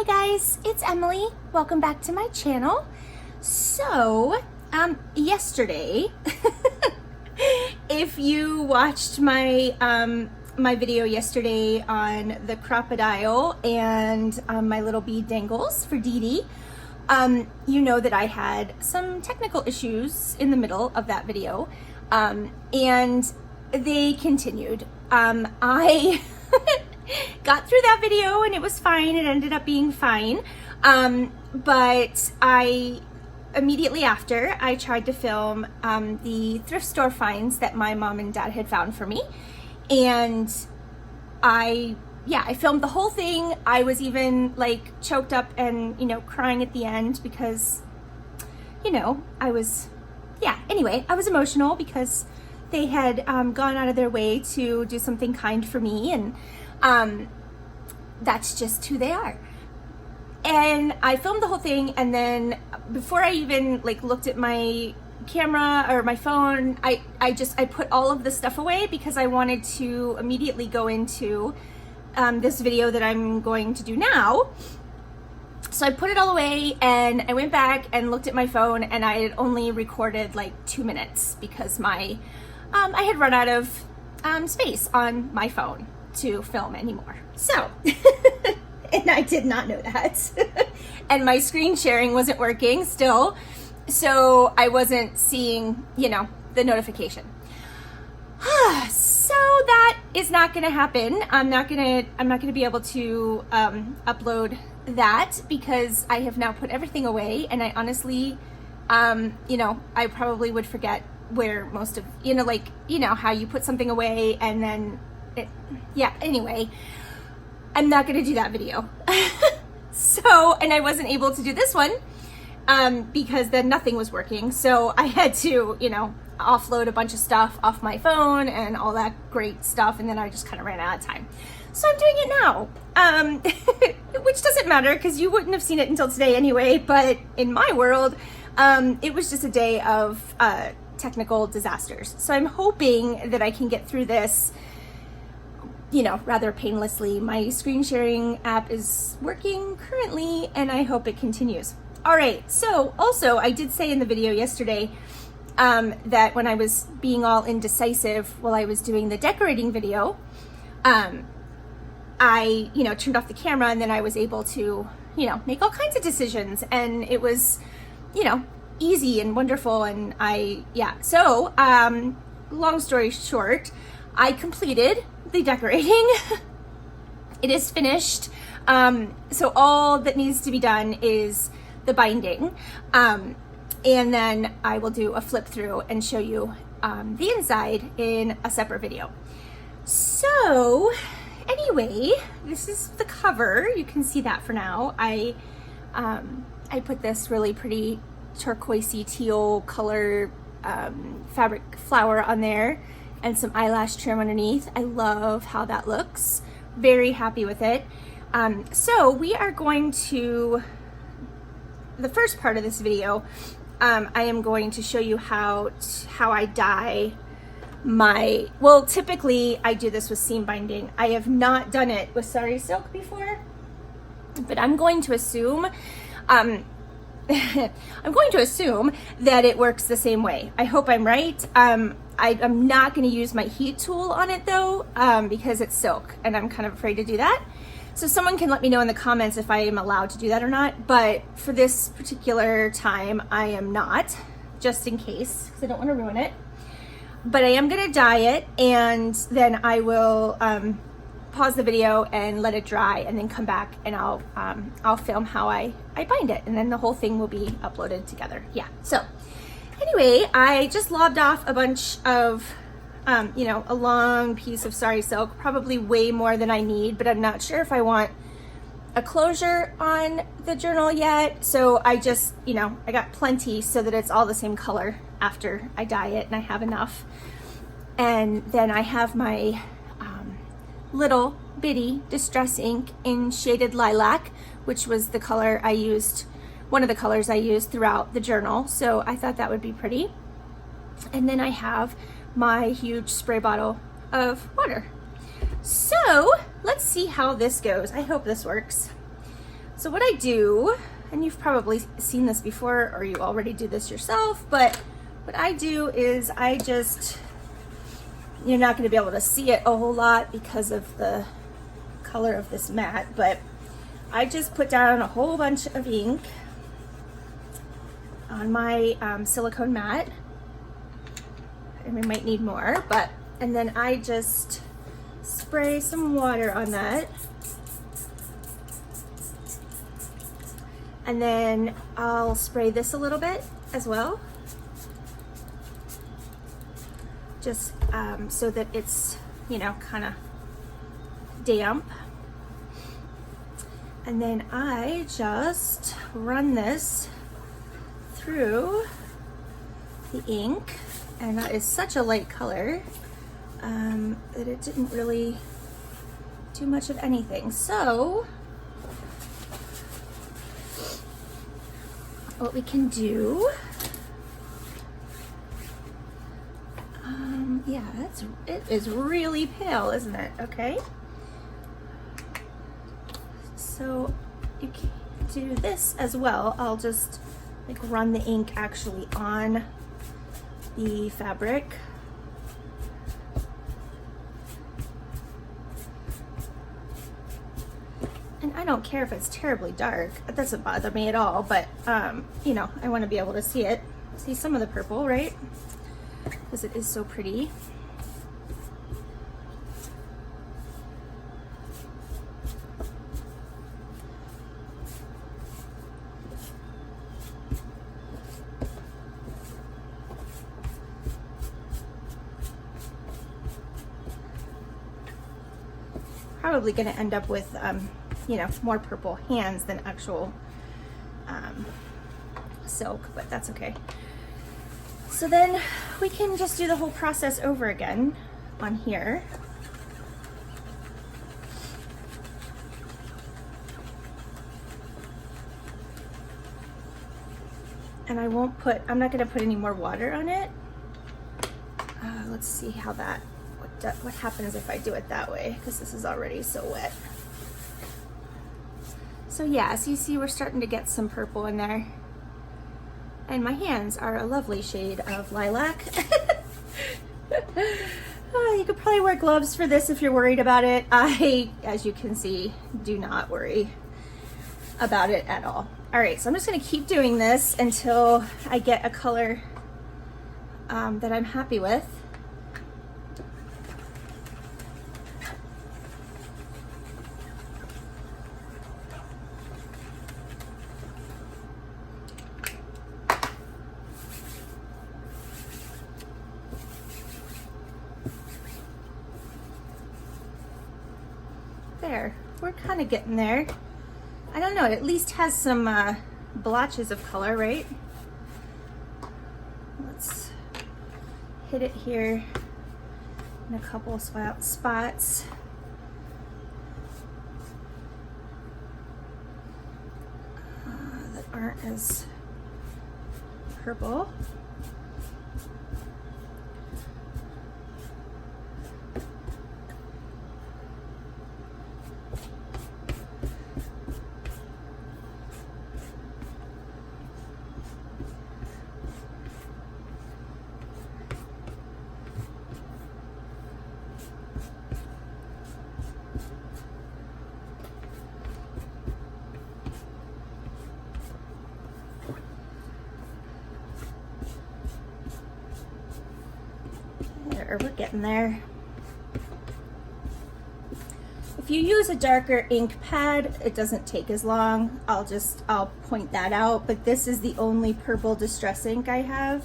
Hi guys, it's Emily. Welcome back to my channel. So, yesterday, if you watched my my video yesterday on the crocodile and my little bead dangles for Dee Dee, you know that I had some technical issues in the middle of that video, and they continued. I got through that video and it was fine. It ended up being fine. But I immediately after I tried to film the thrift store finds that my mom and dad had found for me. And I filmed the whole thing. I was even like choked up and, crying at the end because, anyway, I was emotional because they had gone out of their way to do something kind for me, and that's just who they are. And I filmed the whole thing, and then before I even looked at my camera or my phone, I put all of the stuff away because I wanted to immediately go into this video that I'm going to do now. So I put it all away and I went back and looked at my phone, and I had only recorded like 2 minutes because I had run out of space on my phone to film anymore. So, and I did not know that. And my screen sharing wasn't working still, so I wasn't seeing, the notification. So that is not gonna happen. I'm not gonna be able to upload that because I have now put everything away, and I honestly, I probably would forget where most of, how you put something away and then anyway, I'm not gonna do that video. So, and I wasn't able to do this one because then nothing was working, so I had to offload a bunch of stuff off my phone and all that great stuff, and then I just kind of ran out of time, so I'm doing it now. Which doesn't matter because you wouldn't have seen it until today anyway, but in my world it was just a day of technical disasters. So I'm hoping that I can get through this, rather painlessly. My screen sharing app is working currently, and I hope it continues. All right, so also I did say in the video yesterday that when I was being all indecisive while I was doing the decorating video, I, turned off the camera, and then I was able to, make all kinds of decisions, and it was, easy and wonderful. And so long story short, I completed the decorating. It is finished. So all that needs to be done is the binding, and then I will do a flip through and show you the inside in a separate video. So anyway, this is the cover. You can see that for now. I put this really pretty turquoisey teal color fabric flower on there and some eyelash trim underneath. I love how that looks. Very happy with it. So we are going to, the first part of this video, I am going to show you how I dye my, well, typically I do this with seam binding. I have not done it with sari silk before, but I'm going to assume I'm going to assume that it works the same way. I hope I'm right. I'm not going to use my heat tool on it though, because it's silk and I'm kind of afraid to do that. So someone can let me know in the comments if I am allowed to do that or not. But for this particular time, I am not, just in case, because I don't want to ruin it. But I am going to dye it, and then I will pause the video and let it dry, and then come back and I'll film how I bind it, and then the whole thing will be uploaded together. Yeah, so anyway, I just lobbed off a bunch of a long piece of sari silk, probably way more than I need, but I'm not sure if I want a closure on the journal yet. So I just, I got plenty so that it's all the same color after I dye it, and I have enough. And then I have my little bitty distress ink in shaded lilac, which was the color I used, one of the colors I used throughout the journal. So I thought that would be pretty. And then I have my huge spray bottle of water. So let's see how this goes. I hope this works. So what I do, and you've probably seen this before or you already do this yourself, but what I do is I just, you're not going to be able to see it a whole lot because of the color of this mat, but I just put down a whole bunch of ink on my silicone mat, and we might need more, and then I just spray some water on that, and then I'll spray this a little bit as well, just so that it's, you know, kind of damp. And then I just run this through the ink, and that is such a light color that it didn't really do much of anything. So what we can do, yeah, it is really pale, isn't it? Okay. So you can do this as well. I'll just like run the ink actually on the fabric. And I don't care if it's terribly dark. That doesn't bother me at all, but you know, I want to be able to see it. See some of the purple, right? Because it is so pretty. Probably going to end up with, you know, more purple hands than actual silk, but that's okay. So then we can just do the whole process over again on here. And I'm not going to put any more water on it. Let's see how that, what happens if I do it that way, because this is already so wet. So yeah, so you see we're starting to get some purple in there. And my hands are a lovely shade of lilac. You could probably wear gloves for this if you're worried about it. I, as you can see, do not worry about it at all. All right, so I'm just gonna keep doing this until I get a color that I'm happy with. There, we're kind of getting there. I don't know, it at least has some blotches of color, right? Let's hit it here in a couple spots. That aren't as purple. We're getting there. If you use a darker ink pad, it doesn't take as long. I'll point that out, but this is the only purple distress ink I have.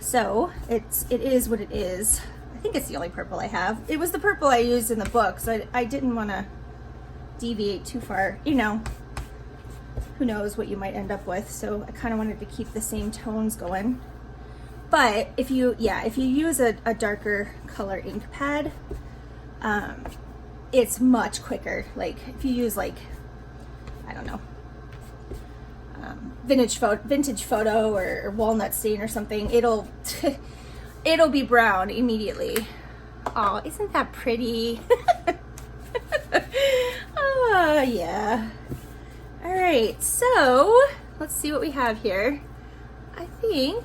So it is what it is. I think it's the only purple I have. It was the purple I used in the book, so I didn't want to deviate too far. You know, who knows what you might end up with, so I kind of wanted to keep the same tones going. But if you use a darker color ink pad, it's much quicker. Like if you use like, I don't know, vintage photo or walnut stain or something, it'll be brown immediately. Oh, isn't that pretty? Oh, yeah. All right, so let's see what we have here. I think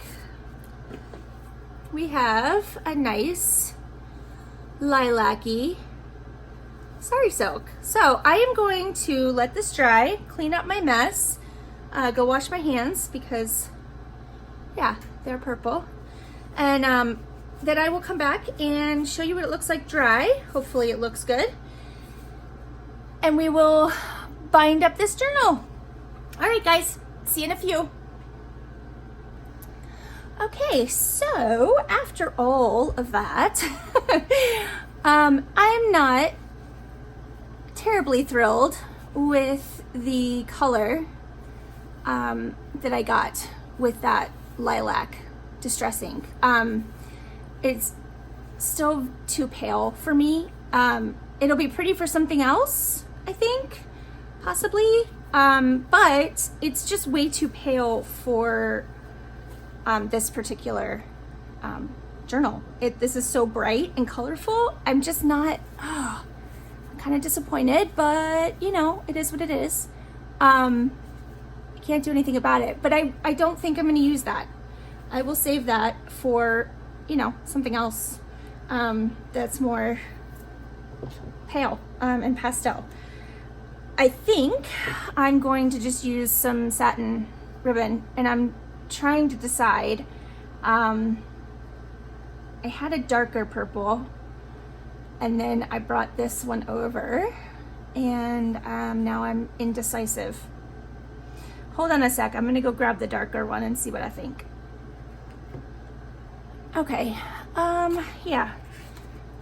we have a nice lilac-y sari silk. So I am going to let this dry, clean up my mess, go wash my hands because, yeah, they're purple. And then I will come back and show you what it looks like dry. Hopefully it looks good. And we will bind up this journal. All right, guys, see you in a few. Okay, so after all of that, I'm not terribly thrilled with the color that I got with that lilac distressing. It's still too pale for me. It'll be pretty for something else, I think, possibly, but it's just way too pale for this particular journal. This is so bright and colorful. I'm just not, I'm kind of disappointed, but you know, it is what it is. I can't do anything about it, but I don't think I'm going to use that. I will save that for, you know, something else that's more pale and pastel. I think I'm going to just use some satin ribbon, and I'm trying to decide. I had a darker purple, and then I brought this one over, and now I'm indecisive. Hold on a sec, I'm gonna go grab the darker one and see what I think. Okay, yeah,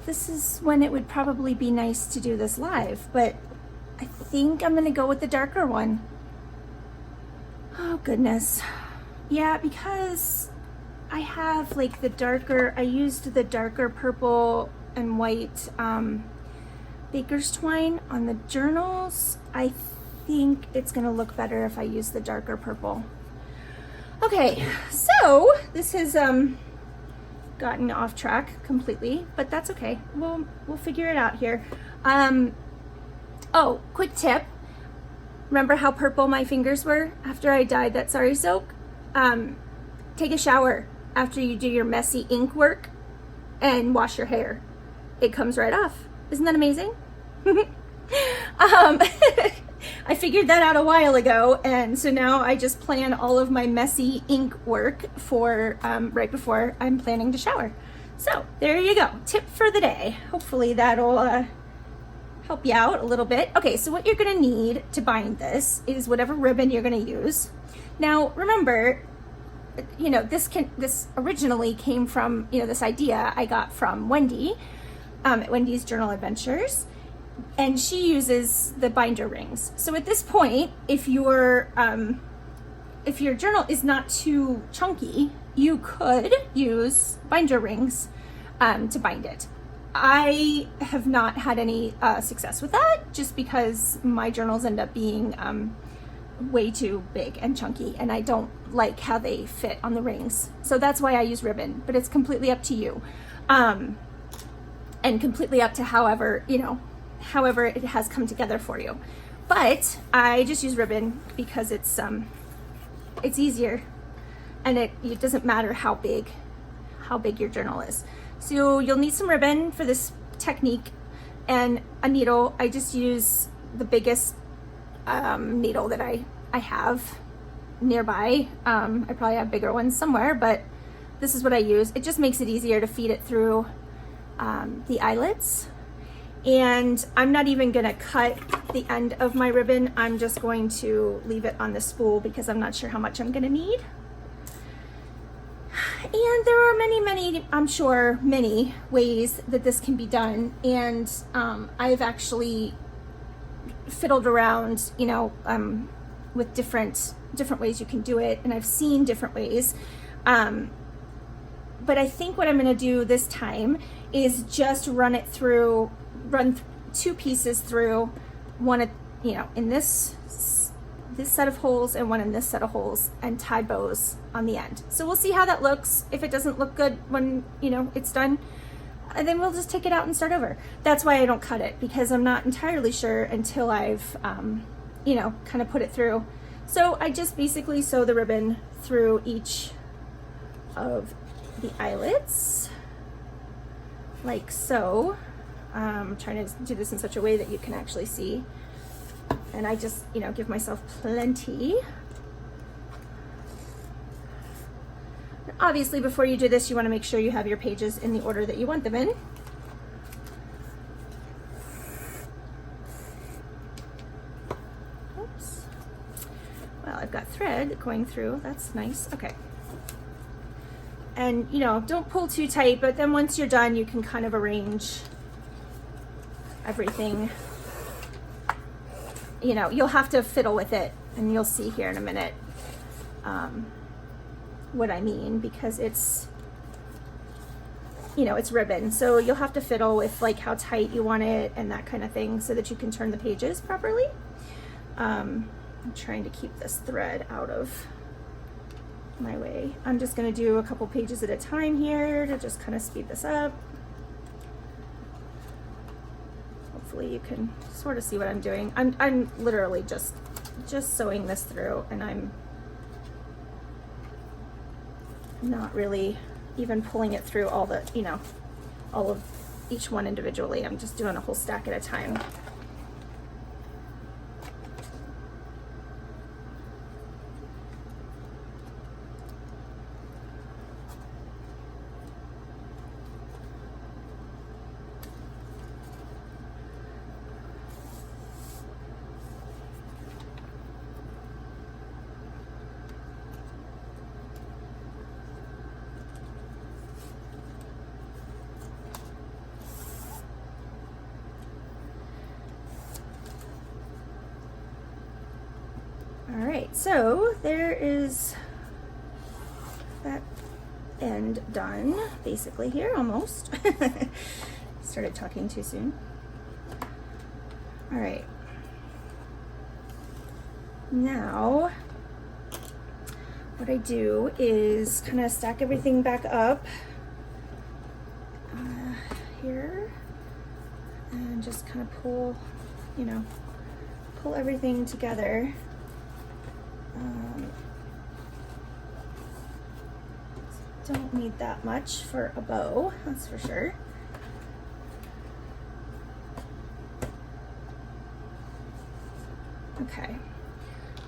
this is when it would probably be nice to do this live, but I think I'm gonna go with the darker one. Oh goodness. Yeah, because I have like the darker, I used the darker purple and white baker's twine on the journals. I think it's gonna look better if I use the darker purple. Okay, so this has gotten off track completely, but that's okay. We'll figure it out here. Oh, quick tip. Remember how purple my fingers were after I dyed that sari silk? Take a shower after you do your messy ink work and wash your hair. It comes right off. Isn't that amazing? I figured that out a while ago, and so now I just plan all of my messy ink work for right before I'm planning to shower. So there you go, tip for the day. Hopefully that'll help you out a little bit. Okay, so what you're gonna need to bind this is whatever ribbon you're gonna use. Now remember, you know, this originally came from, you know, this idea I got from Wendy at Wendy's Journal Adventures, and she uses the binder rings. So at this point, if your journal is not too chunky, you could use binder rings to bind it. I have not had any success with that, just because my journals end up being way too big and chunky, and I don't like how they fit on the rings. So that's why I use ribbon, but it's completely up to you. And completely up to however it has come together for you. But I just use ribbon because it's easier, and it doesn't matter how big your journal is. So you'll need some ribbon for this technique and a needle. I just use the biggest needle that I have nearby. I probably have bigger ones somewhere, but this is what I use. It just makes it easier to feed it through the eyelets. And I'm not even gonna cut the end of my ribbon. I'm just going to leave it on the spool because I'm not sure how much I'm gonna need. And there are many, I'm sure, many ways that this can be done. And I've actually fiddled around, you know, with different ways you can do it, and I've seen different ways. But I think what I'm gonna do this time is just run two pieces through, one, you know, in this set of holes and one in this set of holes, and tie bows on the end. So we'll see how that looks. If it doesn't look good when, you know, it's done, and then we'll just take it out and start over. That's why I don't cut it, because I'm not entirely sure until I've, you know, kind of put it through. So I just basically sew the ribbon through each of the eyelets, like so. I'm trying to do this in such a way that you can actually see. And I just, you know, give myself plenty. Obviously, before you do this, you want to make sure you have your pages in the order that you want them in. Oops. Well, I've got thread going through. That's nice. Okay. And, you know, don't pull too tight, but then once you're done, you can kind of arrange everything. You know, you'll have to fiddle with it, and you'll see here in a minute what I mean, because it's, you know, it's ribbon, so you'll have to fiddle with like how tight you want it and that kind of thing so that you can turn the pages properly. I'm trying to keep this thread out of my way. I'm just going to do a couple pages at a time here to just kind of speed this up. Hopefully you can sort of see what I'm doing. I'm literally just sewing this through, and I'm not really even pulling it through all the, you know, all of each one individually. I'm just doing a whole stack at a time. All right, so there is that end done, basically here, almost. Started talking too soon. All right. Now, what I do is kind of stack everything back up here, and just kind of pull, you know, pull everything together. Don't need that much for a bow, that's for sure. Okay,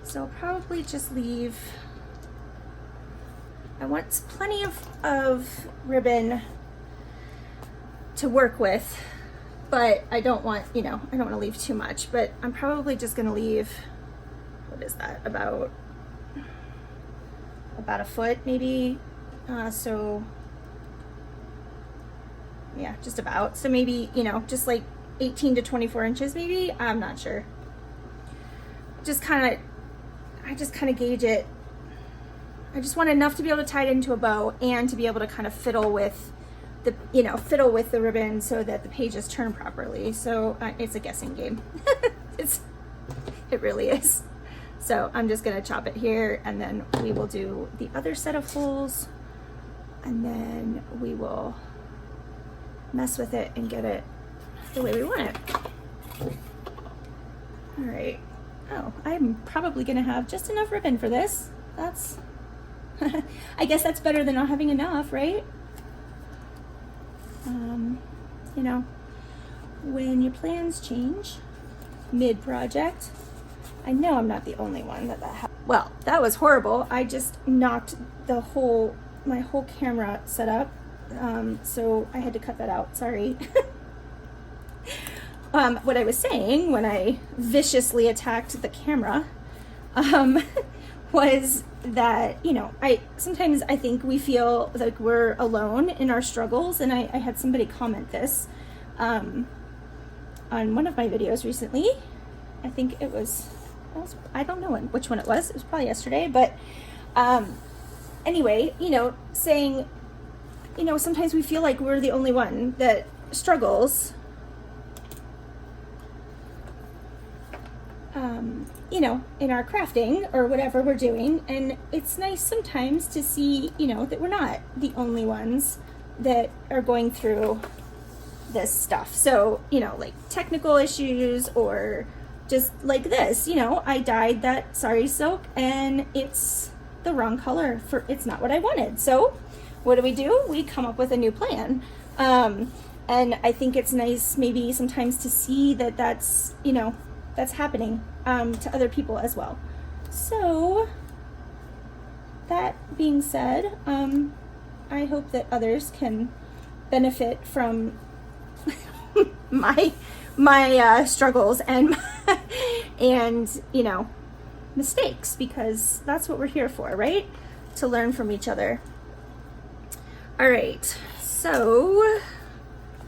so I'll probably just leave, I want plenty of ribbon to work with, but I don't want, you know, I don't want to leave too much, but I'm probably just going to leave, what is that, about a foot maybe. So yeah, just about. So maybe, you know, just like 18 to 24 inches maybe. I'm not sure. I just kind of gauge it. I just want enough to be able to tie it into a bow and to be able to kind of fiddle with the, you know, fiddle with the ribbon so that the pages turn properly. So it's a guessing game. It really is. So I'm just gonna chop it here, and then we will do the other set of holes, and then we will mess with it and get it the way we want it. All right. Oh, I'm probably gonna have just enough ribbon for this. That's, I guess that's better than not having enough, right? You know, when your plans change mid-project, I know I'm not the only one that happened. Well, that was horrible. I just knocked my whole camera set up, so I had to cut that out, sorry. What I was saying when I viciously attacked the camera was that, you know, sometimes I think we feel like we're alone in our struggles, and I had somebody comment this on one of my videos recently. I think it was, I don't know which one it was. It was probably yesterday, but anyway, you know, saying, you know, sometimes we feel like we're the only one that struggles, you know, in our crafting or whatever we're doing. And it's nice sometimes to see, you know, that we're not the only ones that are going through this stuff. So, you know, like technical issues or just like this, you know, I dyed that sari silk and it's the wrong color for, it's not what I wanted. So what do? We come up with a new plan. And I think it's nice maybe sometimes to see that that's, you know, that's happening to other people as well. So that being said, I hope that others can benefit from my struggles and and you know, mistakes, because that's what we're here for, right? To learn from each other. All right, so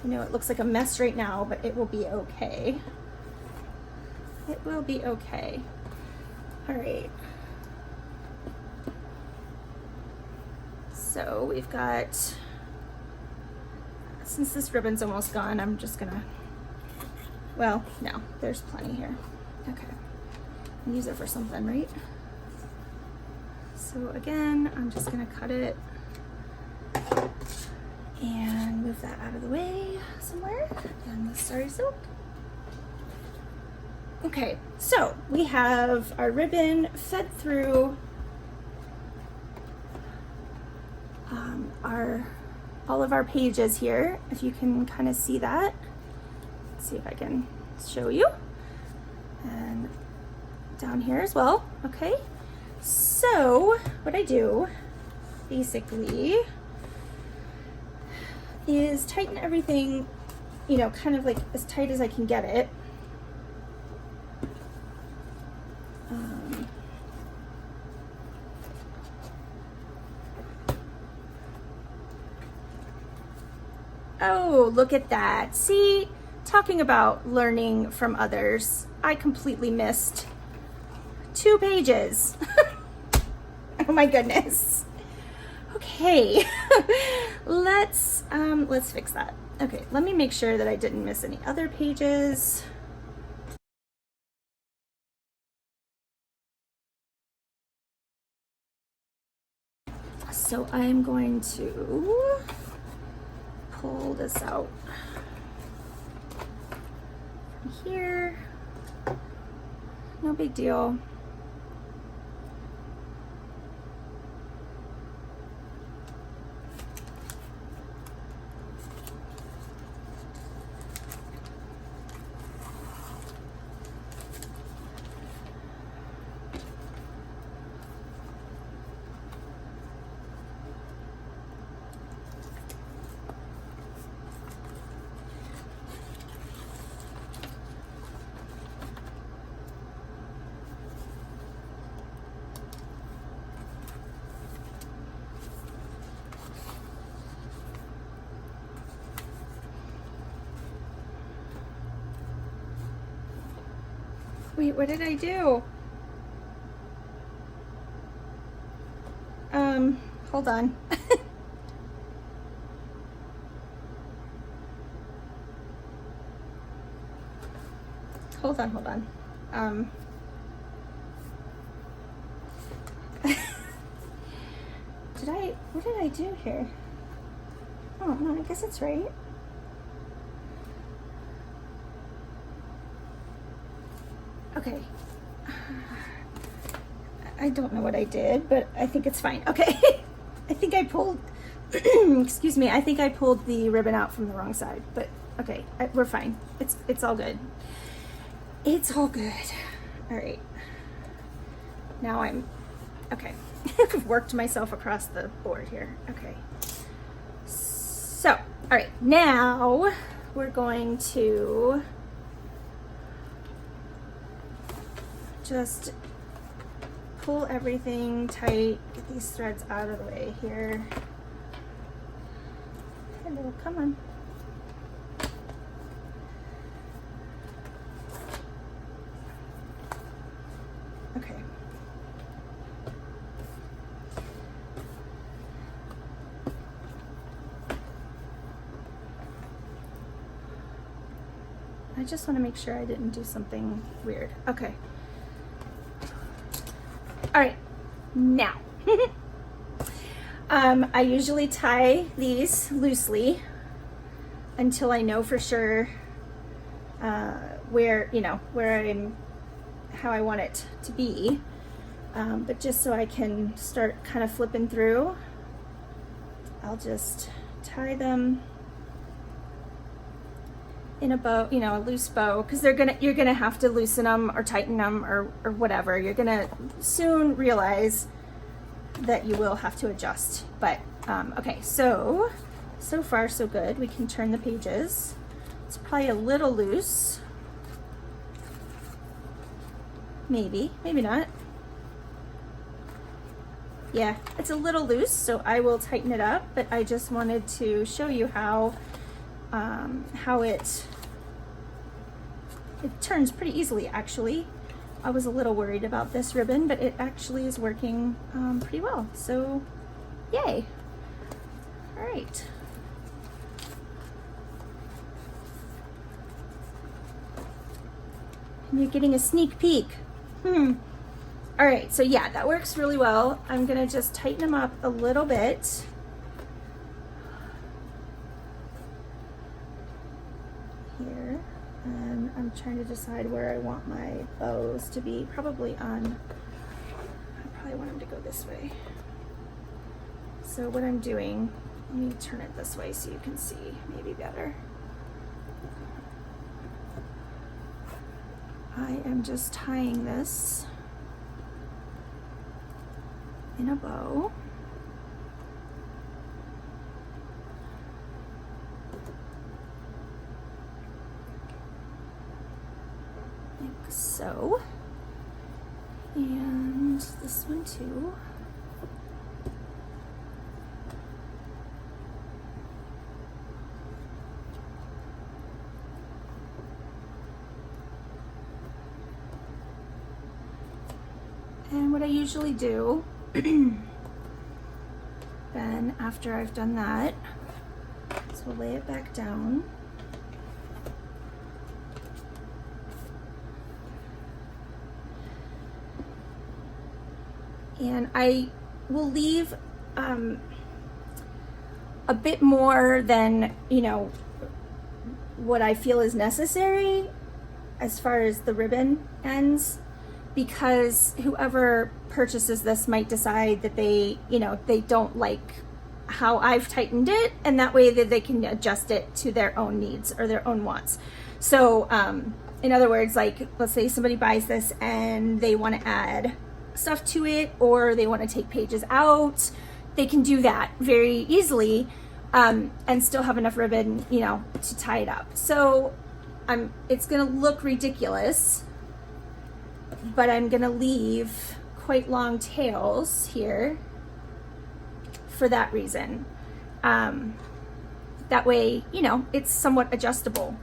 I know it looks like a mess right now, but it will be okay. It will be okay. All right. So we've got, since this ribbon's almost gone, I'm just gonna, well, no, there's plenty here. Okay, use it for something, right? So again, I'm just gonna cut it and move that out of the way somewhere, and the sari silk. Okay, so we have our ribbon fed through all of our pages here, if you can kind of see that. Let's see if I can show you. And down here as well. Okay, so what I do basically is tighten everything, you know, kind of like as tight as I can get it. Oh, look at that. See, talking about learning from others, I completely missed 2 pages. Oh my goodness. Okay, let's fix that. Okay, let me make sure that I didn't miss any other pages. So I'm going to pull this out from here. No big deal. Wait, what did I do? Hold on. Hold on. What did I do here? Oh, no, I guess it's right. Okay. I don't know what I did, but I think it's fine. Okay. I think I pulled, excuse me, I think I pulled the ribbon out from the wrong side, but okay, we're fine. It's all good. It's all good. All right. Now okay. I've worked myself across the board here. Okay. So, all right, now we're going to just pull everything tight, get these threads out of the way here. Hello, come on. Okay. I just want to make sure I didn't do something weird. Okay. All right, now, I usually tie these loosely. until I know for sure where, you know, how I want it to be. But just so I can start kind of flipping through, I'll just tie them in a bow, you know, a loose bow, because you're gonna have to loosen them or tighten them or whatever. You're gonna soon realize that you will have to adjust. But okay, so far so good. We can turn the pages. It's probably a little loose. Maybe not. Yeah, it's a little loose, so I will tighten it up, but I just wanted to show you how it turns pretty easily, actually. I was a little worried about this ribbon, but it actually is working pretty well, so yay. All right. And you're getting a sneak peek. All right, so yeah, that works really well. I'm gonna just tighten them up a little bit. Here, and I'm trying to decide where I want my bows to be. Probably on, I probably want them to go this way. So what I'm doing, let me turn it this way so you can see maybe better. I am just tying this in a bow. Like so. And this one too. And what I usually do then after I've done that, so we'll lay it back down. And I will leave a bit more than, you know, what I feel is necessary as far as the ribbon ends, because whoever purchases this might decide that they, you know, they don't like how I've tightened it, and that way that they can adjust it to their own needs or their own wants. So in other words, like, let's say somebody buys this and they want to add stuff to it, or they want to take pages out, they can do that very easily and still have enough ribbon, you know, to tie it up. So it's gonna look ridiculous, but I'm gonna leave quite long tails here for that reason. That way, you know, it's somewhat adjustable,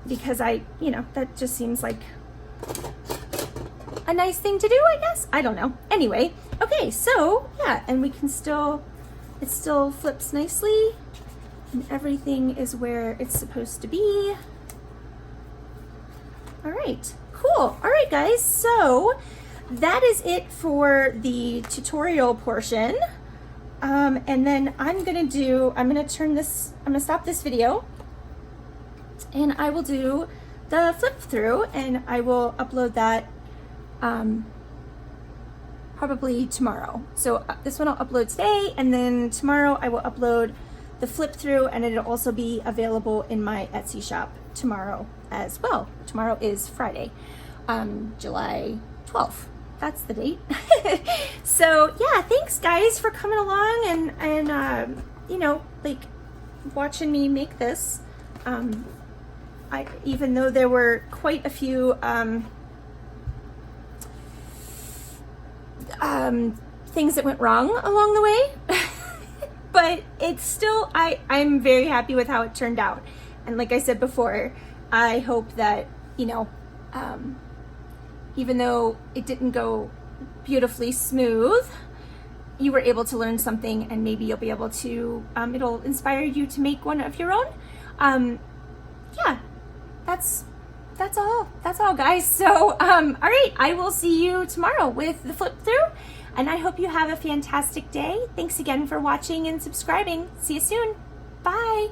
because you know, that just seems like a nice thing to do, I guess. I don't know. Anyway, okay, so yeah, and we can still, it still flips nicely and everything is where it's supposed to be. All right, cool. All right, guys, so that is it for the tutorial portion. And then I'm gonna stop this video and I will do the flip through, and I will upload that probably tomorrow. So this one I'll upload today, and then tomorrow I will upload the flip through, and it'll also be available in my Etsy shop tomorrow as well. Tomorrow is Friday, July 12th. That's the date. So yeah, thanks guys for coming along and you know, like, watching me make this. Even though there were quite a few things that went wrong along the way, but it's still, I'm very happy with how it turned out. And like I said before, I hope that, you know, even though it didn't go beautifully smooth, you were able to learn something, and maybe you'll be able to, it'll inspire you to make one of your own. Yeah, that's all guys. So, all right, I will see you tomorrow with the flip through, and I hope you have a fantastic day. Thanks again for watching and subscribing. See you soon. Bye.